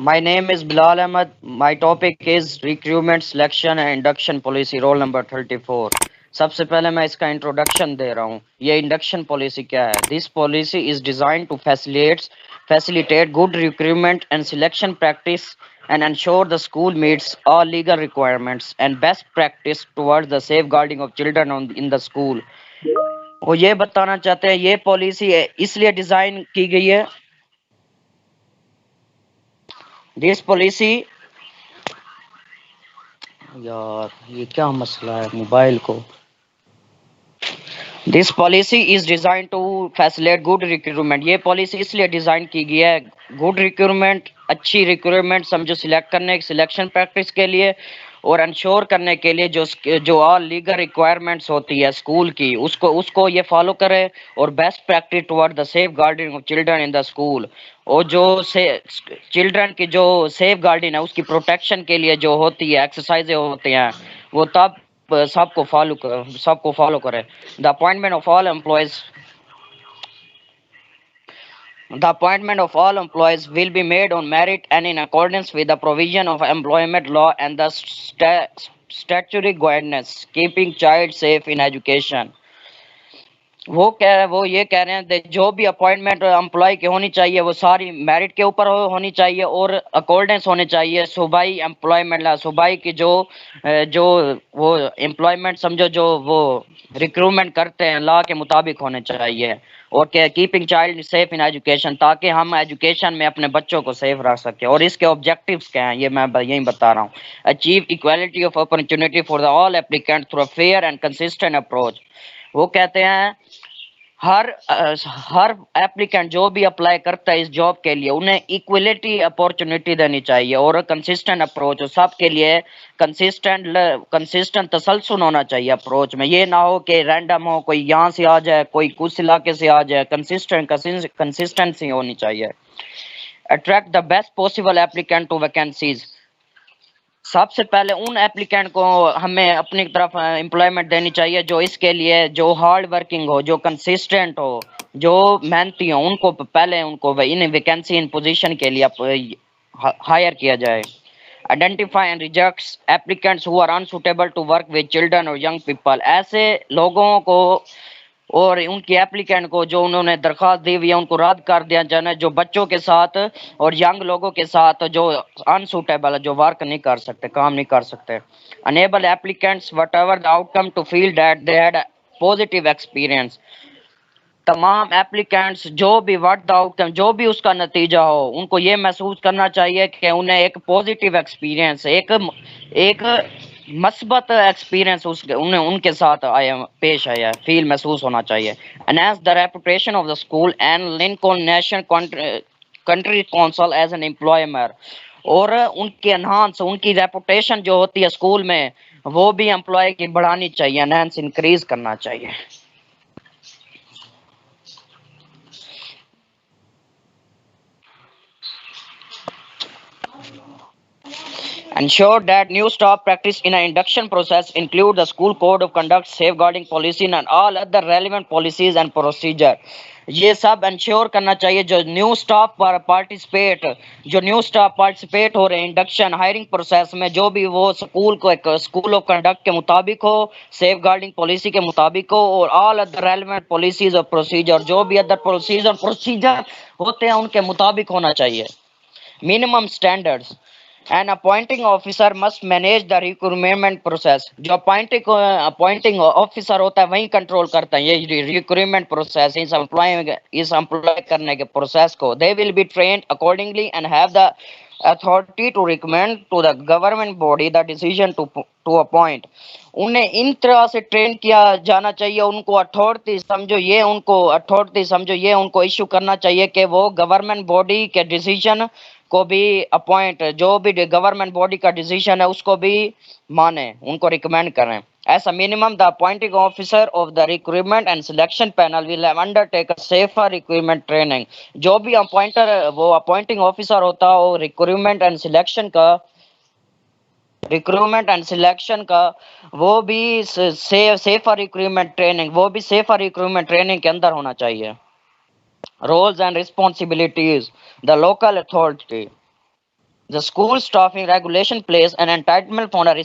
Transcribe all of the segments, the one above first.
My name is Bilal Ahmed. My topic is recruitment, selection and induction policy, roll number 34. सबसे पहले मैं इसका introduction दे रहा हूँ। ये इंडक्शन पॉलिसी क्या है? This policy is design to facilitate good recruitment and selection practice and ensure the school meets all legal requirements and best practice towards the safeguarding of children in the school. वो ये बताना चाहते हैं ये policy इसलिए design की गई है। दिस पॉलिसी यार ये क्या मसला है मोबाइल को। This policy is design to facilitate good recruitment. ये पॉलिसी इसलिए डिजाइन की गई है गुड रिक्रूटमेंट, अच्छी रिक्रूटमेंट समझो सिलेक्ट करने सिलेक्शन प्रैक्टिस के लिए और इंश्योर करने के लिए जो ऑल लीगल रिक्वायरमेंट्स होती है स्कूल की उसको उसको ये फॉलो करे और best practice toward the safeguarding of children in the school. और जो से चिल्ड्रन की जो सेफ गार्डिंग है उसकी प्रोटेक्शन के लिए जो होती है एक्सरसाइजें होती हैं वो तब सबको फॉलो करे। The appointment of all employees The appointment of all employees will be made on merit and in accordance with the provision of employment law and the statutory guidance, keeping child safe in education. वो ये कह रहे हैं जो भी appointment employ की होनी चाहिए वो सारी मेरिट के ऊपर होनी चाहिए और अकॉर्डेंस होने चाहिए सूबाई एम्प्लॉयमेंट ला सूबाई की जो वो एम्प्लॉयमेंट समझो जो वो रिक्रूटमेंट करते हैं लॉ के मुताबिक होने चाहिए और keeping child safe in education ताकि हम एजुकेशन में अपने बच्चों को सेफ रख सके। और इसके ऑब्जेक्टिव्स क्या हैं ये मैं यही बता रहा हूँ। Achieve equality of opportunity for the all applicant through a fair and consistent approach. वो कहते हैं हर एप्लीकेंट जो भी अप्लाई करता है इस जॉब के लिए उन्हें इक्वलिटी अपॉर्चुनिटी देनी चाहिए और कंसिस्टेंट अप्रोच सबके लिए कंसिस्टेंट तसलसल होना चाहिए अप्रोच में। ये ना हो कि रैंडम हो कोई यहाँ से आ जाए कोई कुछ इलाके से आ जाए, कंसिस्टेंसी होनी चाहिए। Attract the best possible applicant to vacancies. सबसे पहले उन एप्लीकेंट को हमें अपनी तरफ एम्प्लॉयमेंट देनी चाहिए जो इसके लिए जो हार्ड वर्किंग हो, जो कंसिस्टेंट हो, जो मेहनती हो, उनको पहले उनको इन वैकेंसी इन पोजीशन के लिए हायर किया जाए। Identify and rejects applicants who are unsuitable to work with children और यंग पीपल। ऐसे लोगों को और उनकी एप्लीकेंट को जो उन्होंने दरखास्त दी हुई है उनको रद्द कर दिया जाना जो बच्चों के साथ और यंग लोगों के साथ जो अनसूटेबल है, जो वर्क नहीं कर सकते, काम नहीं कर सकते। Enable applicants whatever the outcome to feel that they had positive experience. तमाम एप्लीकेंट्स जो भी व्हाट द आउटकम जो भी उसका नतीजा हो उनको ये महसूस करना चाहिए कि उन्हें एक पॉजिटिव एक्सपीरियंस एक मस्बत एक्सपीरियंस उन्हें उनके साथ पेश आया फील महसूस होना चाहिए। Enhance the reputation of the school and Lincoln national country council as an employer. और उनकी एनहांस उनकी रेपुटेशन जो होती है स्कूल में वो भी एम्प्लॉय की बढ़ानी चाहिए, एनहांस इंक्रीज करना चाहिए। Ensure that new staff practice in an induction process include the school code of conduct, safeguarding policy and all other relevant policies and procedure। ये सब इंश्योर करना चाहिए जो न्यू स्टाफ पार्टिसिपेट हो रहे हैं इंडक्शन हायरिंग प्रोसेस में जो भी वो स्कूल ऑफ कंडक्ट के मुताबिक हो, सेफ गार्डिंग पॉलिसी के मुताबिक हो और ऑल अदर रेलिवेंट पॉलिसीज और प्रोसीजर जो भी अदर प्रोसीजर होते हैं उनके मुताबिक होना चाहिए। Minimum standards an appointing officer must manage the recruitment process. जो अपॉइंटिंग ऑफिसर होता है वही कंट्रोल करता है ये रिक्रूटमेंट प्रोसेस, इस एम्प्लॉय करने के प्रोसेस को। They will be trained accordingly and have the authority to recommend to the government body the decision to appoint. उन्हें इन तरह से ट्रेन किया जाना चाहिए, उनको अथॉरिटी समझो ये उनको इशू करना चाहिए कि वो गवर्नमेंट बॉडी के डिसीजन को भी अपॉइंट जो भी गवर्नमेंट बॉडी का डिसीजन है उसको भी माने, उनको रिकमेंड करें। As a minimum, the appointing officer of the recruitment and selection panel will have undertake a safer recruitment training। जो भी वो अपॉइंटिंग ऑफिसर होता है वो रिक्रूटमेंट एंड सिलेक्शन का वो भी सेफर रिक्रूटमेंट ट्रेनिंग के अंदर होना चाहिए। Roles and responsibilities the local authority. The school staffing regulation plays an entitlement for a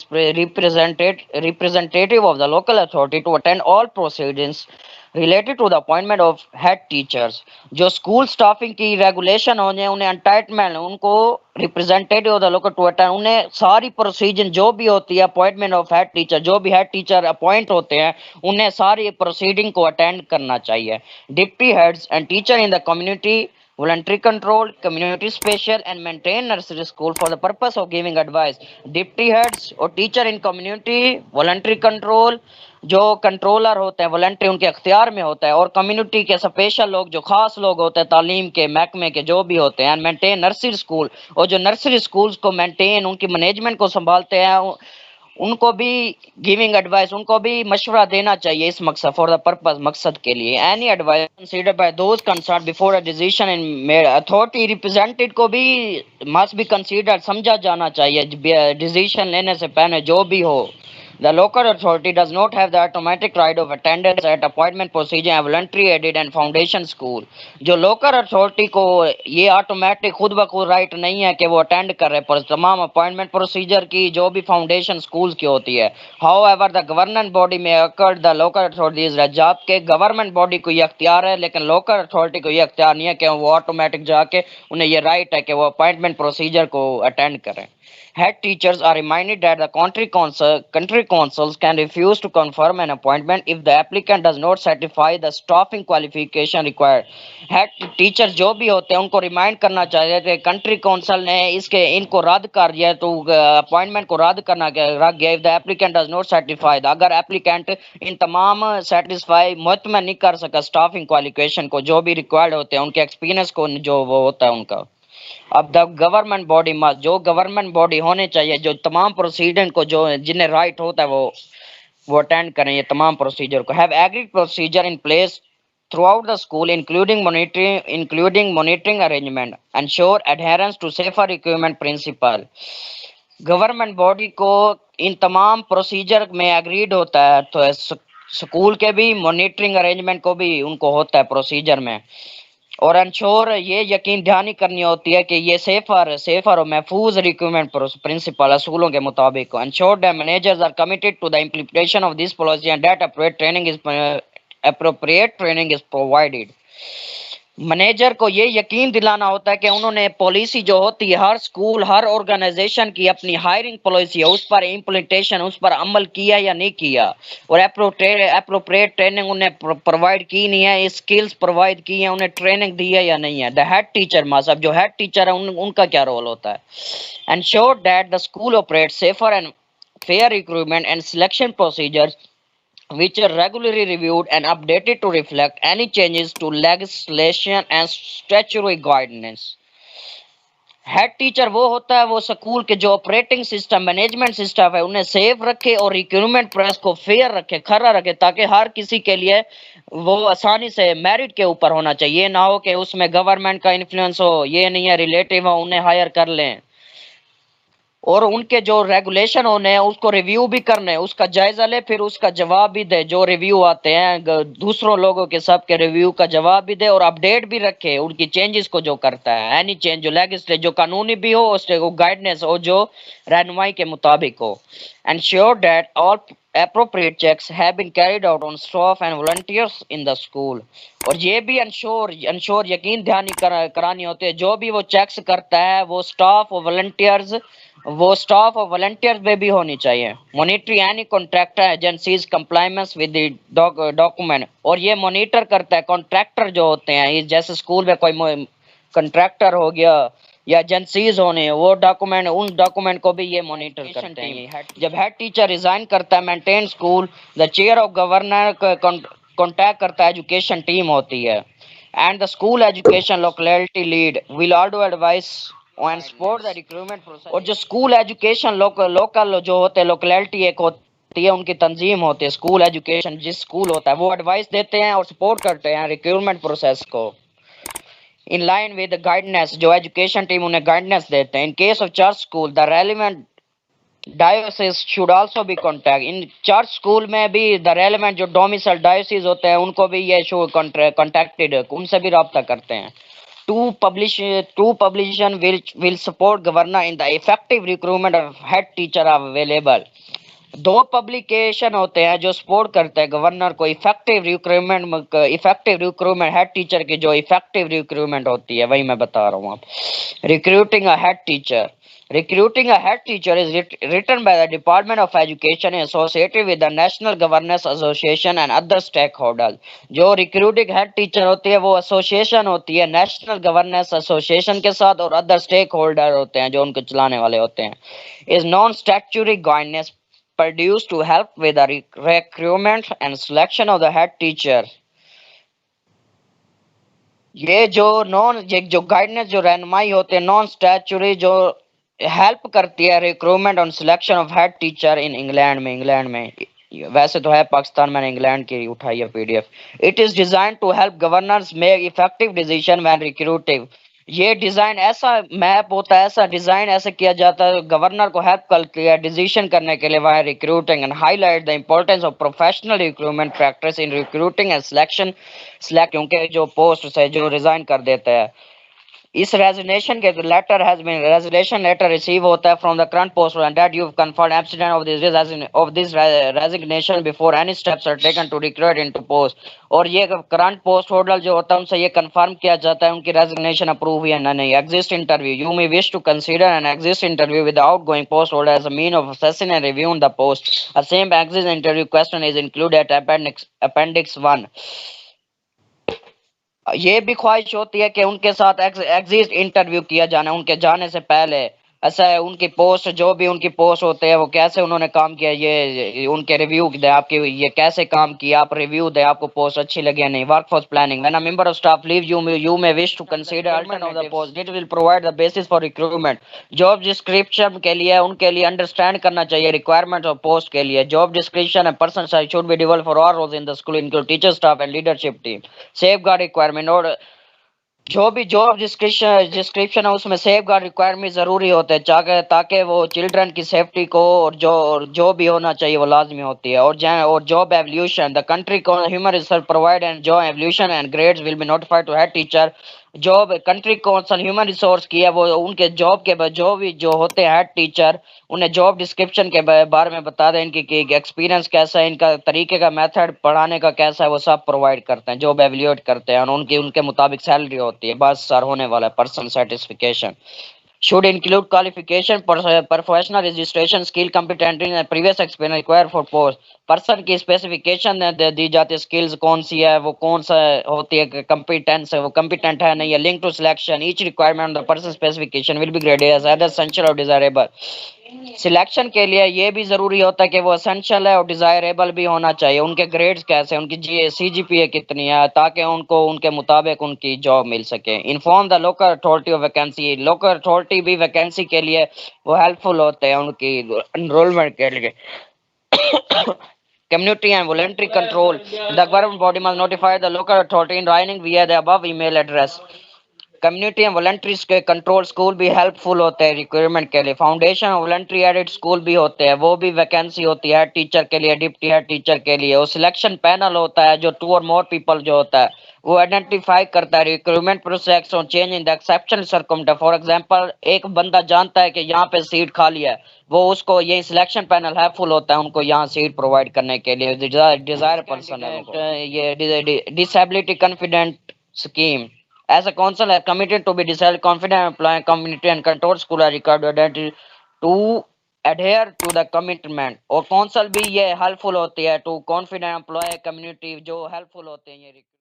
representative of the local authority to attend all proceedings related to the appointment of head teachers. जो school staffing की regulation होने उन्हें entitlement उनको representative of the local to attend उन्हें सारी procedure जो भी होती है अपॉइंटमेंट ऑफ हेड टीचर जो भी हेड टीचर अपॉइंट होते हैं उन्हें सारी प्रोसीडिंग को अटेंड करना चाहिए. Deputy heads and teacher in the community voluntary control, community special and maintain nursery school for the purpose of giving advice. Deputy heads और teacher in community, voluntary control जो controller होते हैं voluntary उनके अख्तियार में होता है और कम्युनिटी के स्पेशल लोग जो खास लोग होते हैं तालीम के महकमे के जो भी होते हैं मेंटेन नर्सरी स्कूल और जो नर्सरी स्कूल्स को मेंटेन उनकी मैनेजमेंट को संभालते हैं उनको भी गिविंग एडवाइस उनको भी मशवरा देना चाहिए इस मकसद फॉर द पर्पस मकसद के लिए. Any advice considered bye those concern before a decision in made authority represented को भी मस्ट बी कंसीडर्ड समझा जाना चाहिए डिसीजन लेने से पहले जो भी हो. The local authority does not have the automatic right of attendance at appointment procedure and voluntary aided and foundation school. जो local authority को ये automatic खुद ब खुद right नहीं है कि वो attend कर रहे पर तमाम appointment procedure की जो भी foundation schools की होती है. However, the government body may accord the local authorities जबकि government body को ये अख्तियार है लेकिन local authority को ये अख्तियार नहीं है कि वो automatic जाके उन्हें ये right है कि वो appointment procedure को attend करें. Head teachers are reminded that the country councils can refuse to confirm an appointment if the applicant does not satisfy the staffing qualification required. Head teachers जो भी होते हैं उनको remind करना चाहिए कि country council ने इनको रद्द कर दिया तो appointment को रद्द करना रख गया if the applicant does not satisfy. अगर applicant इन तमाम satisfy मुतमईन नहीं कर सका staffing qualification को जो भी required होते हैं उनके experience को जो वो होता है उनका. अब द गवर्नमेंट बॉडी मस्ट जो गवर्नमेंट बॉडी होने चाहिए जो तमाम प्रोसीजर को जो जिन्हें राइट होता है वो अटेंड करें ये तमाम प्रोसीजर को. Have agreed procedure in place throughout the school including monitoring arrangement ensure adherence to safer equipment principle. Government body को इन तमाम प्रोसीजर में एग्रीड होता है तो स्कूल के भी मॉनिटरिंग अरेंजमेंट को भी उनको होता है प्रोसीजर में और इंश्योर ये यकीन ध्यानी करनी होती है कि ये सेफर और महफूज रिक्रूटमेंट प्रिंसिपल असूलों के मुताबिक हो. Ensure that managers are committed to the implementation of this policy and that appropriate training is provided. Manager को ये यकीन दिलाना होता है कि उन्होंने पॉलिसी जो होती है हर स्कूल हर ऑर्गेनाइजेशन की अपनी हायरिंग पॉलिसी है उस पर इम्प्लीमेंटेशन उस पर अमल किया या नहीं किया और एप्रोप्रिएट ट्रेनिंग उन्हें प्रोवाइड की नहीं है स्किल्स प्रोवाइड की है उन्हें ट्रेनिंग दी है या नहीं है. द हेड टीचर मस्ट अब जो हेड टीचर है उनका क्या रोल होता है. Ensure that the school operate safer and fair recruitment and selection procedures which are regularly reviewed and updated to reflect any changes to legislation and statutory guidance. Head teacher वो होता है वो school के जो operating system management system है उन्हें safe रखे और रिक्रूटमेंट प्रोसेस को फेयर रखे खरा रखे ताकि हर किसी के लिए वो आसानी से मेरिट के ऊपर होना चाहिए ना हो कि उसमें गवर्नमेंट का इन्फ्लुएंस हो ये नहीं है रिलेटिव हो उन्हें हायर कर लें और उनके जो रेगुलेशन होने हैं उसको रिव्यू भी करने उसका जायजा ले फिर उसका जवाब भी दे जो रिव्यू आते हैं दूसरों लोगों के सब के रिव्यू का जवाब भी दे और अपडेट भी रखे उनकी चेंजेस को जो करता है एनी चेंज जो लेजिस्लेटिव जो कानूनी भी हो उससे वो गाइडेंस हो जो रहनुमाई के मुताबिक हो. Ensure that all appropriate checks have been carried out on staff and volunteers in the school. और ये भी इंश्योर यकीन ध्यानी करानी होती है जो भी वो चेक्स करता है वो स्टाफ और वॉलंटियर्स में भी होनी चाहिए. Monitory any contractor agencies compliance with the document और ये मॉनिटर करता है कॉन्ट्रैक्टर जो होते हैं जैसे स्कूल में कोई कॉन्ट्रैक्टर हो गया या एजेंसीज होने वो डॉक्यूमेंट उन डॉक्यूमेंट को भी ये मॉनिटर करते हैं. जब हेड टीचर रिजाइन करता है maintain school the chair of governor contact करता है एजुकेशन टीम होती है and the school education locality lead will also advice and support the recruitment process. और जो स्कूल एजुकेशन लोकल जो होते हैं लोकेलिटी एक होती है उनकी तंजीम होती है स्कूल एजुकेशन जिस स्कूल होता है वो एडवाइस देते हैं और सपोर्ट करते हैं रिक्रूटमेंट प्रोसेस को in line with the guidance जो एजुकेशन टीम उन्हें गाइडेंस देते हैं. In case of church school the relevant diocese should also be contact. In church school में भी the relevant जो डोमिसाइल डायोसिस होते हैं उनको भी ये शो कॉन्टेक्टेड उनसे भी रब्ता करते हैं. Two publication will support governor in the effective recruitment of head teacher are available. दो पब्लिकेशन होते हैं जो सपोर्ट करते हैं गवर्नर को इफेक्टिव रिक्रूटमेंट हेड टीचर की जो इफेक्टिव रिक्रूटमेंट होती है वही मैं बता रहा हूँ आप recruiting a head teacher Recruiting a head teacher is written by the Department of Education associated with the National Governors Association and other stakeholders. जो recruiting head teacher होती है वो association होती है National Governors Association के साथ और other stakeholder होते हैं जो उनको चलाने वाले होते हैं. Is non-statutory guidance produced to help with the recruitment and selection of the head teacher. ये जो गाइडेंस जो रहनुमाई होते हैं नॉन स्टैचुरी जो हेल्प करती है रिक्रूटमेंट और selection of head teacher in England में वैसे तो है पाकिस्तान मैंने इंग्लैंड की उठाई है PDF it is design to help governors make effective decision when recruiting ये डिजाइन ऐसा मैप होता है ऐसा डिजाइन ऐसे किया जाता है गवर्नर को हेल्प करती है डिसीजन करने के लिए वह recruiting and highlight the importance of professional recruitment practice in recruiting and select क्योंकि जो पोस्ट है जो रिजाइन कर देते हैं इस रेजिग्नेशन के letter has been resignation letter receive होता है from the current post and that you confirm absent of this resignation before any steps are taken to recruit into post और ये करंट पोस्ट होल्डर जो होता है उनसे ये कंफर्म किया जाता है उनकी रेजिग्नेशन अप्रूव हुई है ना नहीं exist interview you may wish to consider an exist interview with outgoing post holder as a mean of assessing and reviewing the post a same exist interview question is included at appendix 1 ये भी ख्वाहिश होती है कि उनके साथ exist interview किया जाना उनके जाने से पहले ऐसा है उनकी पोस्ट जो भी उनकी पोस्ट होते हैं वो कैसे उन्होंने काम किया ये उनके रिव्यू दे आपकी ये कैसे काम किया आप रिव्यू दे आपको पोस्ट अच्छी लगी या नहीं workforce planning when a member of staff leave you may wish to consider alternative of the post it will provide the basis for recruitment job description के लिए उनके लिए अंडरस्टैंड करना चाहिए रिक्वायरमेंट ऑफ पोस्ट के लिए job description and person size should be developed for all roles in the school include teacher staff and leadership team safeguard requirement और जो भी जॉब डिस्क्रिप्शन है उसमें सेफ गार्ड रिक्वायरमेंट जरूरी होते हैं ताकि वो चिल्ड्रन की सेफ्टी को और जो भी होना चाहिए वो लाजमी होती है और जॉब एवोल्यूशन द कंट्री को human resource provide and job evolution and grades will be notified to head teacher job country council human resource की है वो उनके जॉब के जो होते हैं हेड टीचर उन्हें जॉब डिस्क्रिप्शन के बारे में बता दें इनकी एक्सपीरियंस कैसा है इनका तरीके का मेथड पढ़ाने का कैसा है वो सब प्रोवाइड करते हैं जॉब एवेल्यूएट करते हैं और उनके मुताबिक सैलरी होती है बस सर होने वाला है person satisfaction should include qualification professional registration skill competency and previous experience required for post person की स्पेसिफिकेशन दी जाती है स्किल्स कौन सी है वो कौन सा होती है कंपिटेंस है वो कंपिटेंट है नहीं है link to selection each requirement the person specification will be graded as either essential और डिजायरेबल सिलेक्शन के लिए ये भी जरूरी होता है कि वो एसेंशियल है और डिजायरेबल भी होना चाहिए उनके ग्रेड्स कैसे उनकी सीजीपीए कितनी है ताकि उनको उनके मुताबिक उनकी जॉब मिल सके inform the local authority of vacancy local authority भी वैकेंसी के लिए वो हेल्पफुल होते हैं उनकी एनरोलमेंट के लिए community and voluntary control the government body must notify the local authority in writing via the above email address community and volunteers के कंट्रोल स्कूल भी हेल्पफुल होते हैं रिक्रूटमेंट के लिए फाउंडेशन वॉलंटरी एडेड स्कूल भी होते हैं वो भी वैकेंसी होती है टीचर के लिए डिप्टी हेड टीचर के लिए और सिलेक्शन पैनल होता है जो 2 और मोर पीपल जो होता है वो आइडेंटिफाई करता है रिक्रूटमेंट प्रोसेस और change in the exceptional circumstance for example एक बंदा जानता है कि यहाँ पे सीट खाली है वो उसको ये सिलेक्शन पैनल हेल्पफुल होता है उनको यहाँ सीट प्रोवाइड करने के लिए डिजायर पर्सन है ये disability confident scheme as a council are committed to be disabled confident employing community and control school are required to adhere to the commitment और council भी ये हेल्पफुल होती है टू कॉन्फिडेंट एम्प्लॉय कम्युनिटी जो helpful होते हैं ये